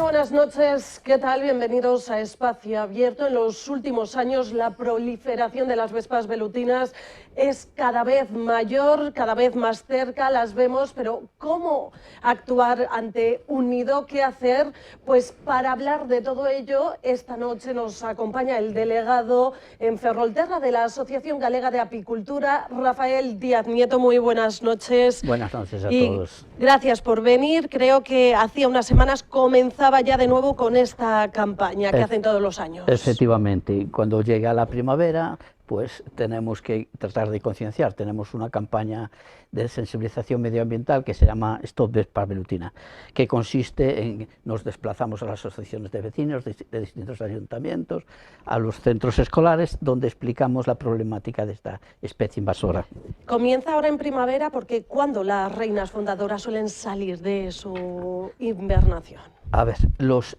buenas noches, ¿qué tal? Bienvenidos a Espacio Abierto. En los últimos años la proliferación de las vespas velutinas es cada vez mayor, cada vez más cerca, las vemos, pero ¿cómo actuar ante un nido? ¿Qué hacer? Pues para hablar de todo ello, esta noche nos acompaña el delegado en Ferrolterra de la Asociación Galega de Apicultura, Rafael Díaz Nieto. Muy buenas noches. Buenas noches a todos. Gracias por venir. Creo que hacía unas semanas comenzaba ya de nuevo con esta campaña que hacen todos los años. Efectivamente, cuando llega la primavera, pues tenemos que tratar de concienciar. Tenemos una campaña de sensibilización medioambiental que se llama Stop Vespa Velutina, que consiste en nos desplazamos a las asociaciones de vecinos de distintos ayuntamientos, a los centros escolares, donde explicamos la problemática de esta especie invasora. Comienza ahora en primavera porque ¿cuándo las reinas fundadoras suelen salir de su hibernación? A ver,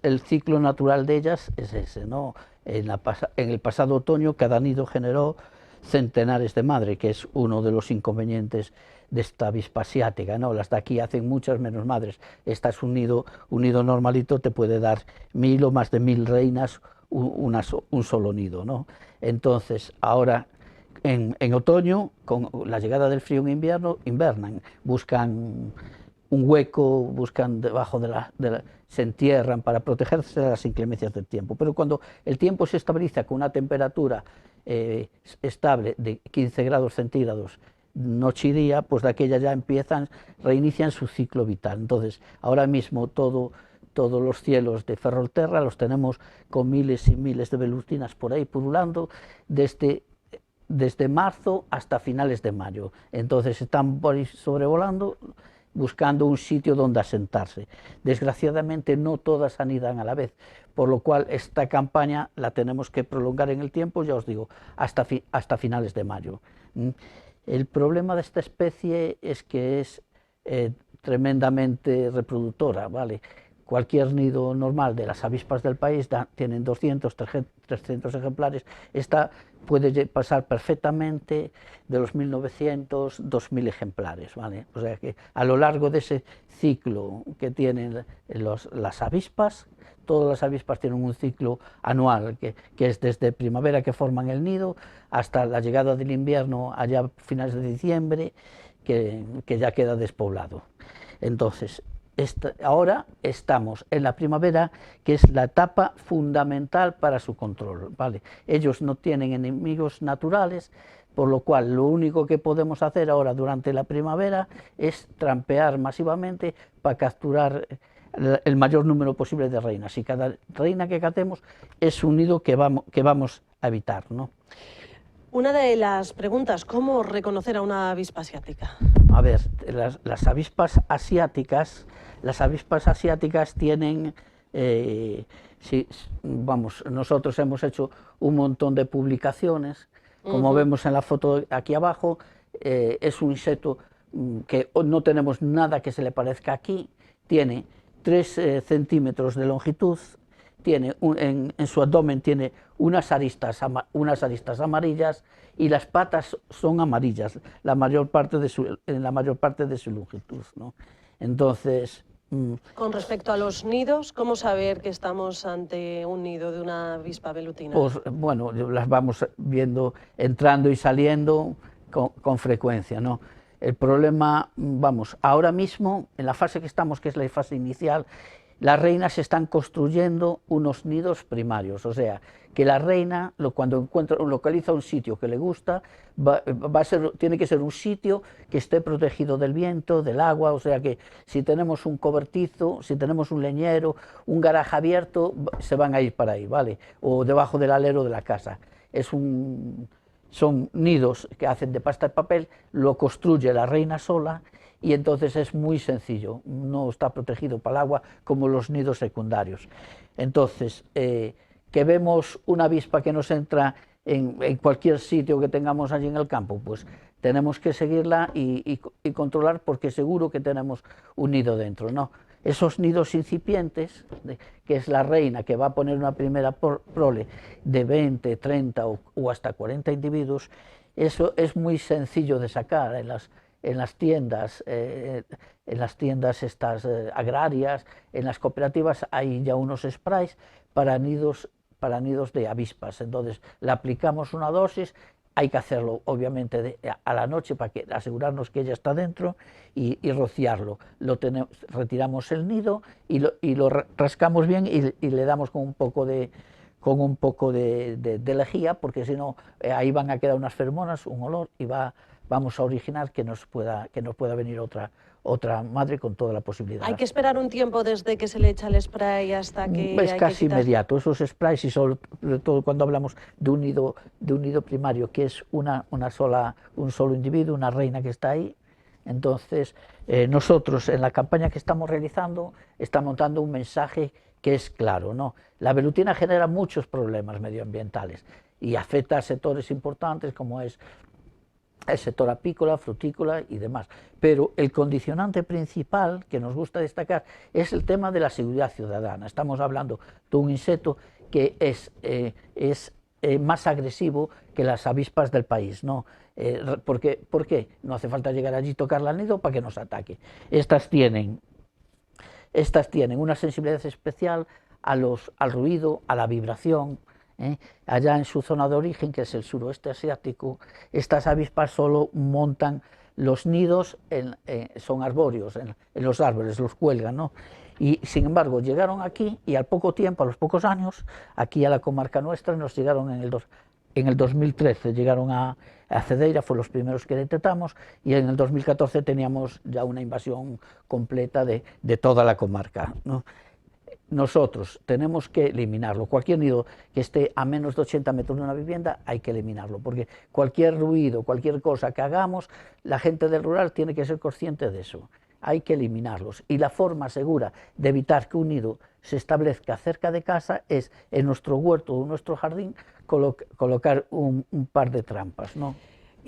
el ciclo natural de ellas es ese, ¿no? En el pasado otoño cada nido generó centenares de madres, que es uno de los inconvenientes de esta avispa asiática, ¿no? Las de aquí hacen muchas menos madres. Esta es un nido normalito, te puede dar 1000 o más de 1000 reinas un solo nido, ¿no? Entonces, ahora en otoño, con la llegada del frío en invierno, invernan, buscan un hueco, buscan debajo se entierran para protegerse de las inclemencias del tiempo. Pero cuando el tiempo se estabiliza con una temperatura estable de 15 grados centígrados noche y día, pues de aquella ya reinician su ciclo vital. Entonces, ahora mismo todos los cielos de Ferrolterra los tenemos con miles y miles de velutinas por ahí pululando desde marzo hasta finales de mayo. Entonces están por ahí sobrevolando, buscando un sitio donde asentarse. Desgraciadamente no todas anidan a la vez, por lo cual esta campaña la tenemos que prolongar en el tiempo, ya os digo, hasta finales de mayo. El problema de esta especie es que es tremendamente reproductora, ¿vale? Cualquier nido normal de las avispas del país tienen 200, 300 ejemplares. Esta puede pasar perfectamente de los 1900, 2000 ejemplares, ¿vale? O sea que a lo largo de ese ciclo que tienen las avispas, todas las avispas tienen un ciclo anual, que es desde primavera que forman el nido hasta la llegada del invierno, allá a finales de diciembre, que ya queda despoblado. Entonces, ahora estamos en la primavera, que es la etapa fundamental para su control, ¿vale? Ellos no tienen enemigos naturales, por lo cual lo único que podemos hacer ahora durante la primavera es trampear masivamente para capturar el mayor número posible de reinas, y cada reina que catemos es un nido que vamos a evitar, ¿no? Una de las preguntas, ¿cómo reconocer a una avispa asiática? A ver, las avispas asiáticas tienen, nosotros hemos hecho un montón de publicaciones, como vemos en la foto aquí abajo, es un insecto que no tenemos nada que se le parezca aquí, tiene 3 centímetros de longitud, en su abdomen tiene unas aristas amarillas y las patas son amarillas en la mayor parte de su longitud, ¿no? Entonces, con respecto a los nidos, ¿cómo saber que estamos ante un nido de una avispa velutina? Pues bueno, las vamos viendo entrando y saliendo con frecuencia, ¿no? El problema, ahora mismo, en la fase que estamos, que es la fase inicial, las reinas están construyendo unos nidos primarios, o sea, que la reina, cuando localiza un sitio que le gusta, tiene que ser un sitio que esté protegido del viento, del agua, o sea que si tenemos un cobertizo, si tenemos un leñero, un garaje abierto, se van a ir para ahí, ¿vale? O debajo del alero de la casa. Son nidos que hacen de pasta de papel, lo construye la reina sola, y entonces es muy sencillo, no está protegido para el agua como los nidos secundarios. Entonces, que vemos una avispa que nos entra en cualquier sitio que tengamos allí en el campo, pues tenemos que seguirla y controlar, porque seguro que tenemos un nido dentro, ¿no? Esos nidos incipientes, que es la reina que va a poner una primera prole de 20, 30 o hasta 40 individuos, eso es muy sencillo de sacar. en las tiendas estas agrarias, en las cooperativas hay ya unos sprays para nidos de avispas. Entonces le aplicamos una dosis. Hay que hacerlo, obviamente, a la noche para asegurarnos que ella está dentro y rociarlo. Retiramos el nido y lo rascamos bien y le damos con un poco de lejía, porque si no, ahí van a quedar unas feromonas, un olor, y vamos a originar que nos pueda venir otra madre con toda la posibilidad. ¿Hay que esperar un tiempo desde que se le echa el spray hasta que es casi inmediato. Esos sprays, y sobre todo cuando hablamos de un nido primario, que es un solo individuo, una reina que está ahí. Entonces, nosotros en la campaña que estamos realizando, estamos dando un mensaje que es claro, ¿no? La velutina genera muchos problemas medioambientales y afecta a sectores importantes como es el sector apícola, frutícola y demás. Pero el condicionante principal que nos gusta destacar es el tema de la seguridad ciudadana. Estamos hablando de un insecto que es más agresivo que las avispas del país, ¿no? ¿Por qué? No hace falta llegar allí y tocarla al nido para que nos ataque. Estas tienen una sensibilidad especial al ruido, a la vibración. Allá en su zona de origen, que es el suroeste asiático, estas avispas solo montan los nidos, son arbóreos, en los árboles, los cuelgan, ¿no? Y sin embargo llegaron aquí y al poco tiempo, a los pocos años, aquí a la comarca nuestra, nos llegaron en el 2013, llegaron a Cedeira, fue los primeros que detectamos, y en el 2014 teníamos ya una invasión completa de toda la comarca, ¿no? Nosotros tenemos que eliminarlo. Cualquier nido que esté a menos de 80 metros de una vivienda hay que eliminarlo, porque cualquier ruido, cualquier cosa que hagamos, la gente del rural tiene que ser consciente de eso. Hay que eliminarlos. Y la forma segura de evitar que un nido se establezca cerca de casa es en nuestro huerto o en nuestro jardín colocar un par de trampas, ¿no?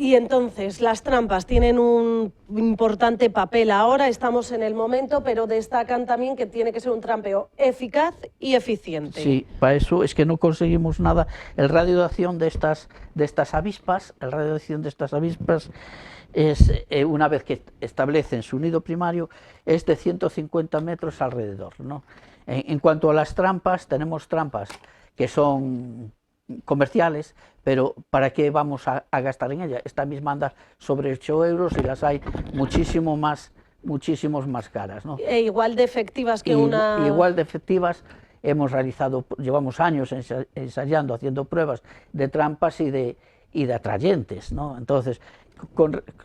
Y entonces, las trampas tienen un importante papel ahora, estamos en el momento, pero destacan también que tiene que ser un trampeo eficaz y eficiente. Sí, para eso es que no conseguimos nada. El radio de acción de estas avispas, es, una vez que establecen su nido primario, es de 150 metros alrededor, ¿no? En cuanto a las trampas, tenemos trampas que son comerciales, pero ¿para qué vamos a gastar en ella? Esta misma anda sobre 8 euros y las hay muchísimos más caras, ¿no? E igual de efectivas que una... Igual de efectivas. Llevamos años ensayando, haciendo pruebas de trampas y de atrayentes, ¿no? Entonces,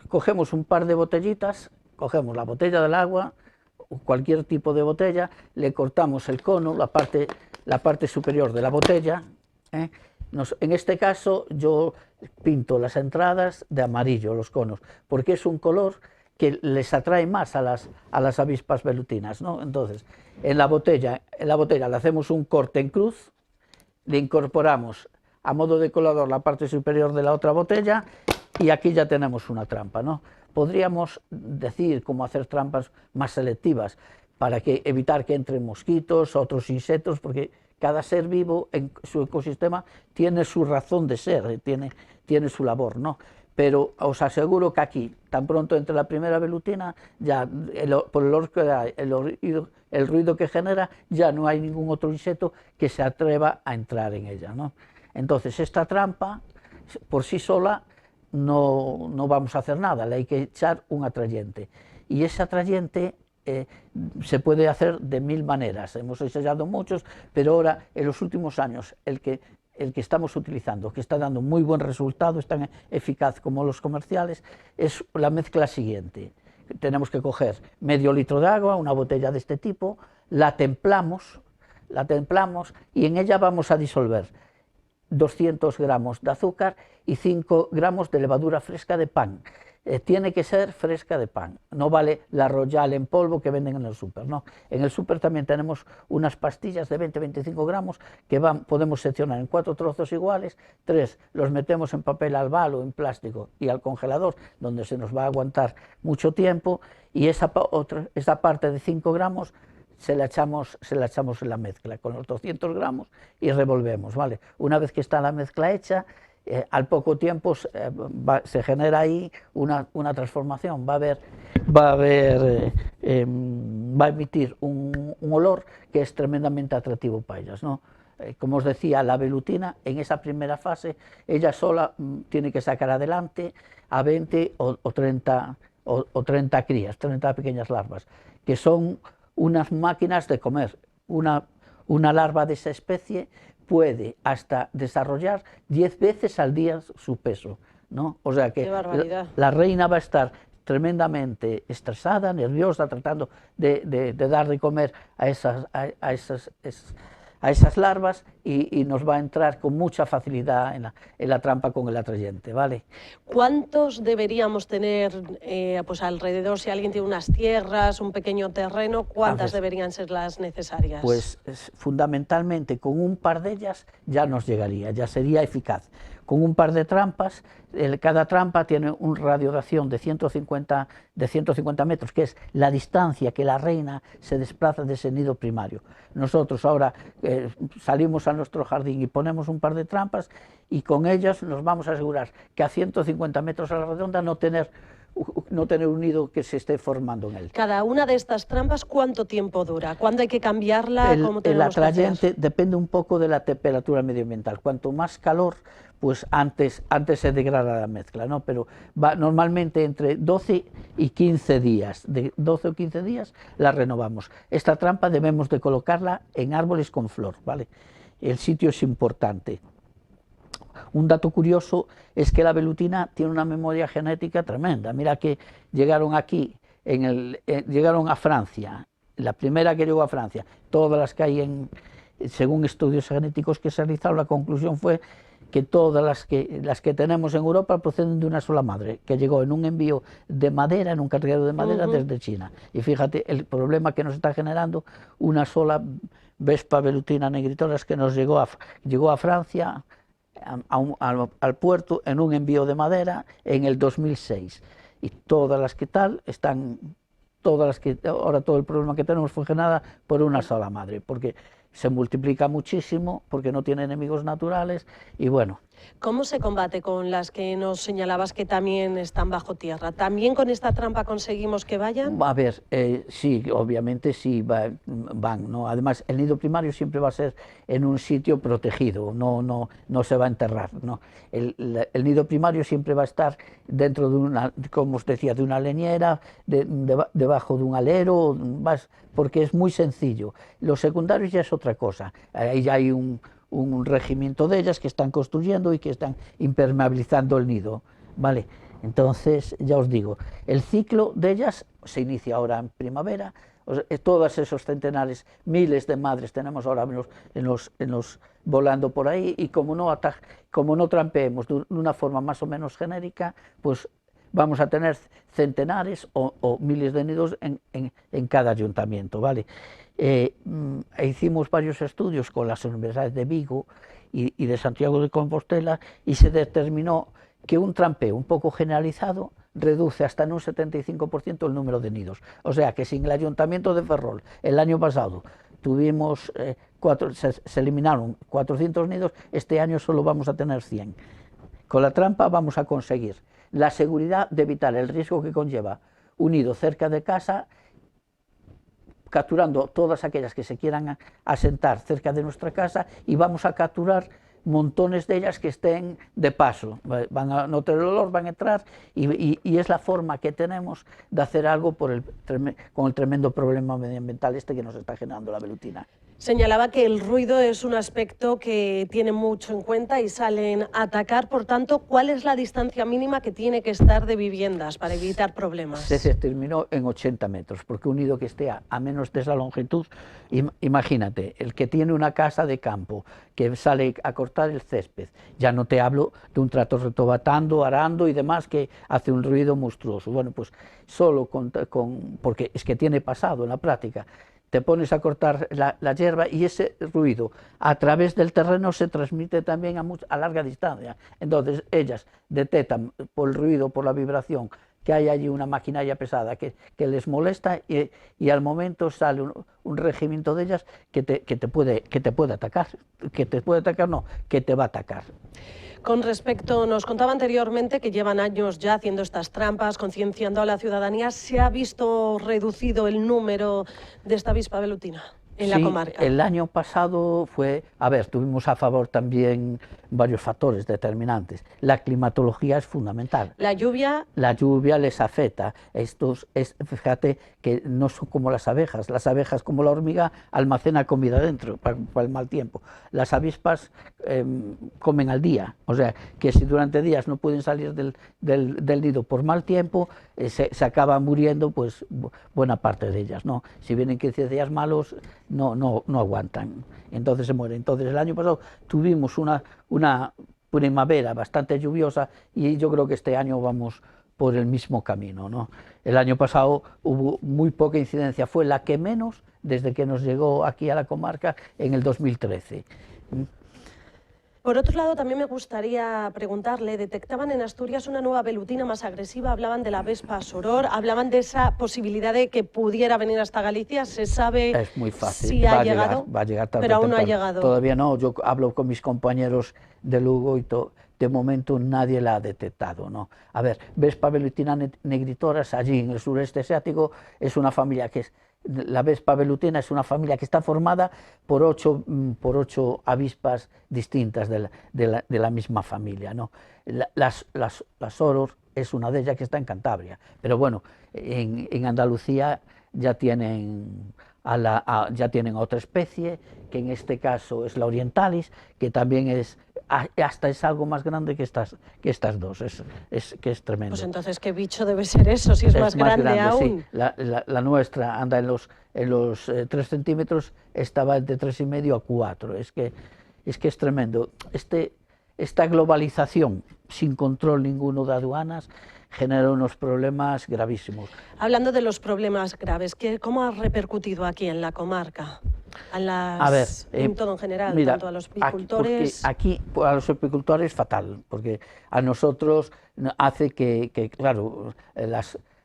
cogemos un par de botellitas, cogemos la botella del agua, o cualquier tipo de botella, le cortamos el cono, la parte superior de la botella, en este caso yo pinto las entradas de amarillo, los conos, porque es un color que les atrae más a las avispas velutinas, ¿no? Entonces, en la botella le hacemos un corte en cruz, le incorporamos a modo de colador la parte superior de la otra botella y aquí ya tenemos una trampa, ¿no? Podríamos decir cómo hacer trampas más selectivas para evitar que entren mosquitos, otros insectos, porque cada ser vivo en su ecosistema tiene su razón de ser, tiene su labor, ¿no? Pero os aseguro que aquí, tan pronto entre la primera velutina, ya por el olor que da, el ruido que genera, ya no hay ningún otro insecto que se atreva a entrar en ella, ¿no? Entonces esta trampa, por sí sola, no vamos a hacer nada, le hay que echar un atrayente. Y ese atrayente se puede hacer de 1000 maneras, hemos ensayado muchos, pero ahora en los últimos años el que estamos utilizando, que está dando muy buen resultado, es tan eficaz como los comerciales, es la mezcla siguiente. Tenemos que coger medio litro de agua, una botella de este tipo, la templamos y en ella vamos a disolver 200 gramos de azúcar y 5 gramos de levadura fresca de pan. Tiene que ser fresca de pan, no vale la Royal en polvo que venden en el súper, ¿no? En el súper también tenemos unas pastillas de 20-25 gramos que podemos seccionar en 4 trozos iguales, 3 los metemos en papel albal o en plástico y al congelador, donde se nos va a aguantar mucho tiempo, y esa parte de 5 gramos se la echamos en la mezcla con los 200 gramos y revolvemos, ¿vale? Una vez que está la mezcla hecha, al poco tiempo se genera ahí una transformación, va a emitir un olor que es tremendamente atractivo para ellas, ¿no? Como os decía, la velutina en esa primera fase, ella sola tiene que sacar adelante a 20 o 30 crías, 30 pequeñas larvas, que son unas máquinas de comer. Una larva de esa especie puede hasta desarrollar 10 veces al día su peso, ¿no? O sea que la reina va a estar tremendamente estresada, nerviosa, tratando de dar de comer a esas larvas y nos va a entrar con mucha facilidad en la trampa con el atrayente, ¿vale? ¿Cuántos deberíamos tener pues alrededor? Si alguien tiene unas tierras, un pequeño terreno, ¿cuántas deberían ser las necesarias? Pues fundamentalmente con un par de ellas ya nos llegaría, ya sería eficaz. Con un par de trampas, cada trampa tiene un radio de acción de 150 metros, que es la distancia que la reina se desplaza de ese nido primario. Nosotros ahora salimos a nuestro jardín y ponemos un par de trampas y con ellas nos vamos a asegurar que a 150 metros a la redonda no tener un nido que se esté formando en él. Cada una de estas trampas, ¿cuánto tiempo dura? ¿Cuándo hay que cambiarla? El atrayente depende un poco de la temperatura medioambiental. Cuanto más calor, pues antes se degrada la mezcla, ¿no? Pero va normalmente entre 12 y 15 días. De 12 o 15 días la renovamos. Esta trampa debemos de colocarla en árboles con flor, ¿vale? El sitio es importante. Un dato curioso es que la velutina tiene una memoria genética tremenda. Mira que llegaron aquí, llegaron a Francia, la primera que llegó a Francia, todas las que hay según estudios genéticos que se realizaron, la conclusión fue que todas las que tenemos en Europa proceden de una sola madre, que llegó en un envío de madera, en un carguero de madera desde China. Y fíjate el problema que nos está generando una sola Vespa velutina negritoras que nos llegó a Francia, al puerto en un envío de madera en el 2006 y todas las que ahora todo el problema que tenemos fue generado por una sola madre, porque se multiplica muchísimo, porque no tiene enemigos naturales y bueno. ¿Cómo se combate con las que nos señalabas que también están bajo tierra? ¿También con esta trampa conseguimos que vayan? A ver, sí, obviamente sí van, ¿no? Además, el nido primario siempre va a ser en un sitio protegido, no se va a enterrar, ¿no? El nido primario siempre va a estar dentro de una, como os decía, de una leñera, debajo de un alero, porque es muy sencillo. Los secundarios ya es otra cosa, ahí ya hay un regimiento de ellas que están construyendo y que están impermeabilizando el nido, ¿vale? Entonces, ya os digo, el ciclo de ellas se inicia ahora en primavera, todos esos centenares, miles de madres tenemos ahora volando por ahí y como no trampeemos de una forma más o menos genérica, pues vamos a tener centenares o miles de nidos en cada ayuntamiento, ¿vale? Hicimos varios estudios con las universidades de Vigo y de Santiago de Compostela y se determinó que un trampeo un poco generalizado reduce hasta en un 75% el número de nidos. O sea que si en el ayuntamiento de Ferrol el año pasado tuvimos se eliminaron 400 nidos, este año solo vamos a tener 100. Con la trampa vamos a conseguir la seguridad de evitar el riesgo que conlleva un nido cerca de casa, capturando todas aquellas que se quieran asentar cerca de nuestra casa y vamos a capturar montones de ellas que estén de paso, van a notar el olor, van a entrar y es la forma que tenemos de hacer algo con el tremendo problema medioambiental que nos está generando la velutina. Señalaba que el ruido es un aspecto que tiene mucho en cuenta y salen a atacar, por tanto, ¿cuál es la distancia mínima que tiene que estar de viviendas para evitar problemas? Se determinó en 80 metros, porque un nido que esté a menos de esa longitud, imagínate, el que tiene una casa de campo, que sale a cortar el césped, ya no te hablo de un tractor retobatando, arando y demás, que hace un ruido monstruoso. Bueno, pues solo porque es que tiene pasado en la práctica, te pones a cortar la hierba y ese ruido a través del terreno se transmite también a larga distancia. Entonces ellas detectan por el ruido, por la vibración, que hay allí una maquinaria pesada que les molesta y al momento sale un regimiento de ellas que te puede atacar, no, que te va a atacar. Con respecto, nos contaba anteriormente que llevan años ya haciendo estas trampas, concienciando a la ciudadanía. ¿Se ha visto reducido el número de esta avispa velutina en la comarca? El año pasado tuvimos a favor también varios factores determinantes. La climatología es fundamental. La lluvia les afecta. Fíjate que no son como las abejas como la hormiga almacena comida dentro para el mal tiempo. Las avispas comen al día, o sea que si durante días no pueden salir del nido por mal tiempo, se acaba muriendo pues buena parte de ellas, ¿no? Si vienen 15 días malos, no aguantan, entonces se mueren. Entonces el año pasado tuvimos una primavera bastante lluviosa y yo creo que este año vamos por el mismo camino, ¿no? El año pasado hubo muy poca incidencia, fue la que menos desde que nos llegó aquí a la comarca en el 2013. Por otro lado, también me gustaría preguntarle, detectaban en Asturias una nueva velutina más agresiva, hablaban de la Vespa soror, hablaban de esa posibilidad de que pudiera venir hasta Galicia. ¿Se sabe es muy fácil. Si ha llegado? Va a llegar tarde, pero aún no ha llegado. Todavía no, yo hablo con mis compañeros de Lugo y de momento nadie la ha detectado, ¿no? A ver, Vespa velutina negritoras allí en el sureste asiático es una familia la Vespa velutina es una familia que está formada por ocho avispas distintas de la misma familia, ¿no? Las soror es una de ellas que está en Cantabria, pero bueno, en Andalucía ya tienen otra especie, que en este caso es la orientalis, que también es algo más grande que estas dos, que es tremendo. Pues entonces, ¿qué bicho debe ser eso, si es más grande aún? Sí. La nuestra anda en los 3 centímetros, estaba de 3,5 a 4, es que es tremendo. Esta globalización sin control ninguno de aduanas genera unos problemas gravísimos. Hablando de los problemas graves, ¿cómo ha repercutido aquí en la comarca? En todo en general, mira, tanto a los apicultores... Aquí a los apicultores fatal, porque a nosotros hace que claro,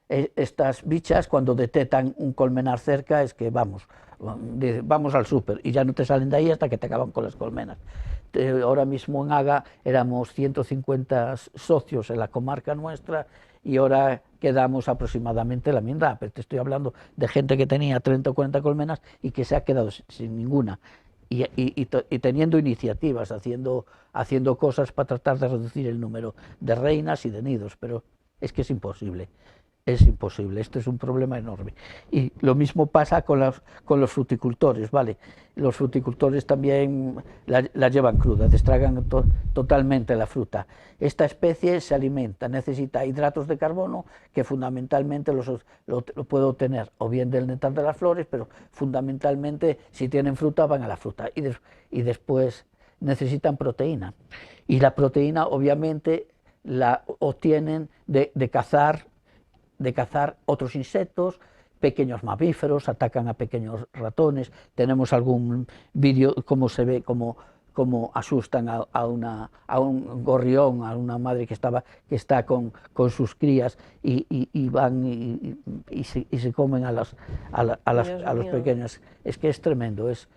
estas bichas cuando detectan un colmenar cerca es que vamos al súper y ya no te salen de ahí hasta que te acaban con las colmenas. Ahora mismo en Aga éramos 150 socios en la comarca nuestra y ahora quedamos aproximadamente la mitad, pero te estoy hablando de gente que tenía 30 o 40 colmenas y que se ha quedado sin ninguna. Y teniendo iniciativas, haciendo cosas para tratar de reducir el número de reinas y de nidos, pero es que es imposible. Es imposible, esto es un problema enorme. Y lo mismo pasa con los fruticultores, ¿vale? Los fruticultores también la llevan cruda, destragan totalmente la fruta. Esta especie se alimenta, necesita hidratos de carbono que fundamentalmente lo puede obtener o bien del néctar de las flores, pero fundamentalmente si tienen fruta van a la fruta y después necesitan proteína. Y la proteína obviamente la obtienen de cazar otros insectos, pequeños mamíferos, atacan a pequeños ratones. Tenemos algún vídeo cómo se ve cómo asustan a un gorrión, a una madre que está con sus crías y van y se comen a los pequeños. Es que es tremendo, es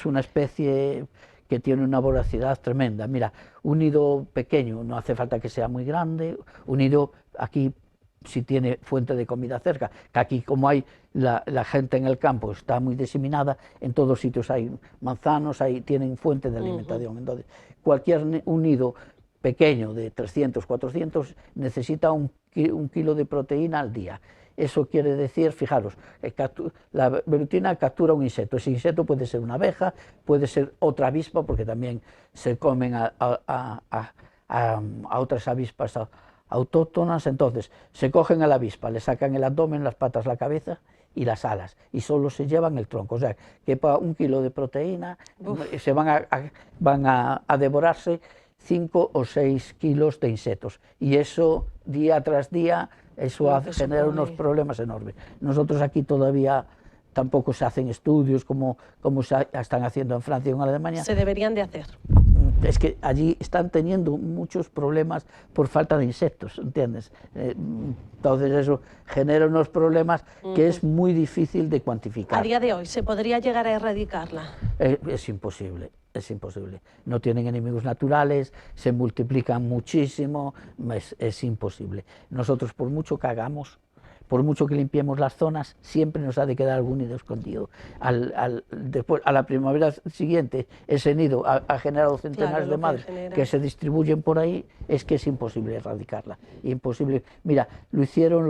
una especie que tiene una voracidad tremenda. Mira, un nido pequeño, no hace falta que sea muy grande, un nido aquí, si tiene fuente de comida cerca, que aquí como hay la gente en el campo está muy diseminada, en todos sitios hay manzanos, tienen fuente de alimentación. Entonces, un nido pequeño de 300, 400 necesita un kilo de proteína al día. Eso quiere decir, fijaros, la velutina captura un insecto. Ese insecto puede ser una abeja, puede ser otra avispa, porque también se comen a otras avispas autóctonas. Entonces se cogen a la avispa, le sacan el abdomen, las patas, la cabeza y las alas, y solo se llevan el tronco. O sea, que para un kilo de proteína se van a devorarse 5 o 6 kilos de insectos, y eso día tras día genera unos problemas enormes. Nosotros aquí todavía tampoco se hacen estudios como se están haciendo en Francia o en Alemania. Se deberían de hacer. es que allí están teniendo muchos problemas por falta de insectos, ¿entiendes? Entonces eso genera unos problemas que es muy difícil de cuantificar. A día de hoy, ¿se podría llegar a erradicarla? Es imposible, es imposible. No tienen enemigos naturales, se multiplican muchísimo, es imposible. Nosotros, por mucho que hagamos, por mucho que limpiemos las zonas, siempre nos ha de quedar algún nido escondido. Después, a la primavera siguiente, ese nido ha generado centenares de madres que se distribuyen por ahí, es que es imposible erradicarla. Imposible. Mira, lo hicieron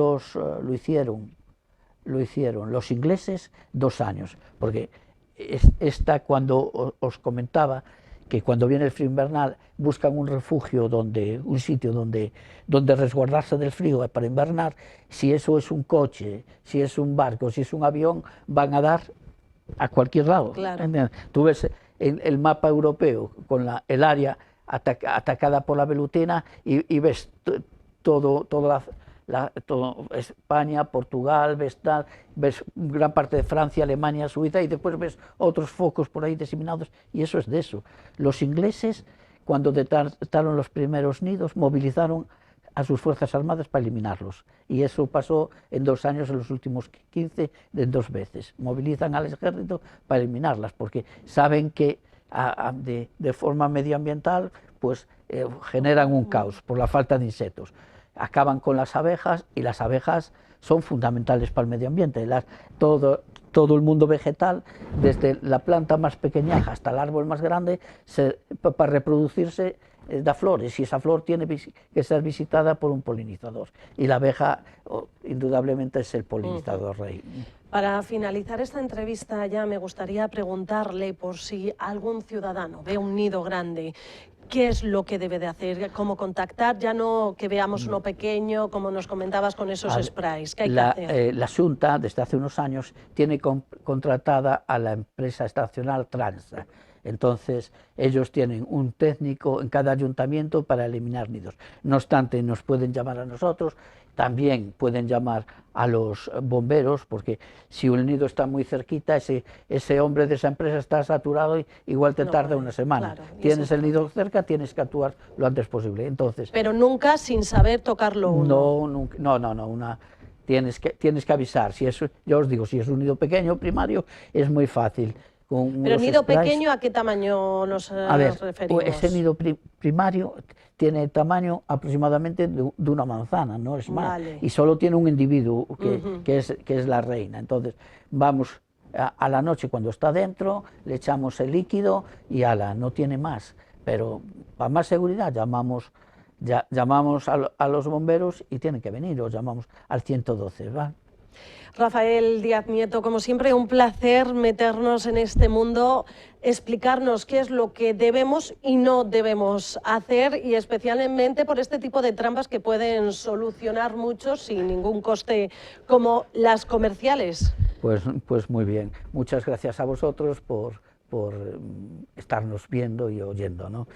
los ingleses 2 años, porque cuando os comentaba que cuando viene el frío invernal buscan un refugio, un sitio donde resguardarse del frío para invernar. Si eso es un coche, si es un barco, si es un avión, van a dar a cualquier lado. Claro. Tú ves el mapa europeo con el área atacada por la velutina y ves todo España, Portugal, ves gran parte de Francia, Alemania, Suiza, y después ves otros focos por ahí diseminados, y eso es de eso. Los ingleses, cuando detectaron los primeros nidos, movilizaron a sus fuerzas armadas para eliminarlos, y eso pasó en 2 años, en los últimos 15, de 2 veces. Movilizan al ejército para eliminarlas, porque saben que de forma medioambiental pues generan un caos por la falta de insectos. Acaban con las abejas, y las abejas son fundamentales para el medio ambiente. Todo el mundo vegetal, desde la planta más pequeña hasta el árbol más grande, para reproducirse da flores, y esa flor tiene que ser visitada por un polinizador, y la abeja indudablemente es el polinizador rey. Para finalizar esta entrevista ya me gustaría preguntarle por si algún ciudadano ve un nido grande, ¿qué es lo que debe de hacer? ¿Cómo contactar? Ya no que veamos uno pequeño, como nos comentabas con esos sprays. ¿Qué hay que hacer? La Xunta, desde hace unos años, tiene contratada a la empresa estacional Transa. Entonces, ellos tienen un técnico en cada ayuntamiento para eliminar nidos. No obstante, nos pueden llamar a nosotros, también pueden llamar a los bomberos, porque si un nido está muy cerquita, ese hombre de esa empresa está saturado y igual te tarda una semana. Claro, tienes el nido cerca, tienes que actuar lo antes posible. Entonces, pero nunca sin saber tocarlo uno. No. Tienes que avisar. Yo os digo, si es un nido pequeño, primario, es muy fácil. Pero nido pequeño, ¿a qué tamaño nos referimos? Ese nido primario tiene tamaño aproximadamente de una manzana, no es más, y solo tiene un individuo que es la reina. Entonces vamos a la noche, cuando está dentro, le echamos el líquido y no tiene más. Pero para más seguridad llamamos a los bomberos y tienen que venir, os llamamos al 112, ¿va? Rafael Díaz Nieto, como siempre, un placer meternos en este mundo, explicarnos qué es lo que debemos y no debemos hacer, y especialmente por este tipo de trampas que pueden solucionar mucho sin ningún coste, como las comerciales. Pues muy bien. Muchas gracias a vosotros por estarnos viendo y oyendo, ¿no?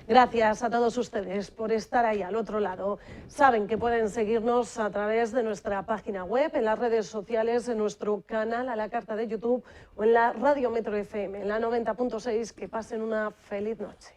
Gracias a todos ustedes por estar ahí al otro lado. Saben que pueden seguirnos a través de nuestra página web, en las redes sociales, en nuestro canal a la carta de YouTube o en la Radio Metro FM, en la 90.6. Que pasen una feliz noche.